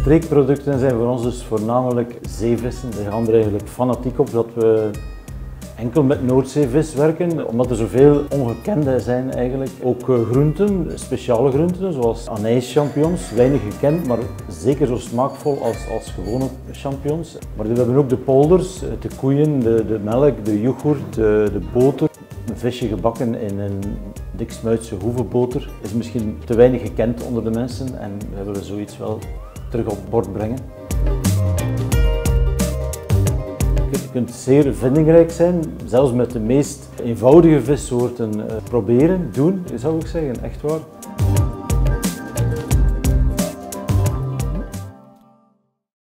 Streekproducten zijn voor ons dus voornamelijk zeevissen. We gaan er eigenlijk fanatiek op dat we enkel met Noordzeevis werken, omdat er zoveel ongekende zijn eigenlijk. Ook groenten, speciale groenten zoals anijschampignons, weinig gekend, maar zeker zo smaakvol als gewone champignons. Maar we hebben ook de polders, de koeien, de melk, de yoghurt, de boter. Een visje gebakken in een diksmuitse hoevenboter is misschien te weinig gekend onder de mensen en we willen zoiets wel terug op bord brengen. Je kunt zeer vindingrijk zijn, zelfs met de meest eenvoudige vissoorten proberen, doen, zou ik zeggen, echt waar.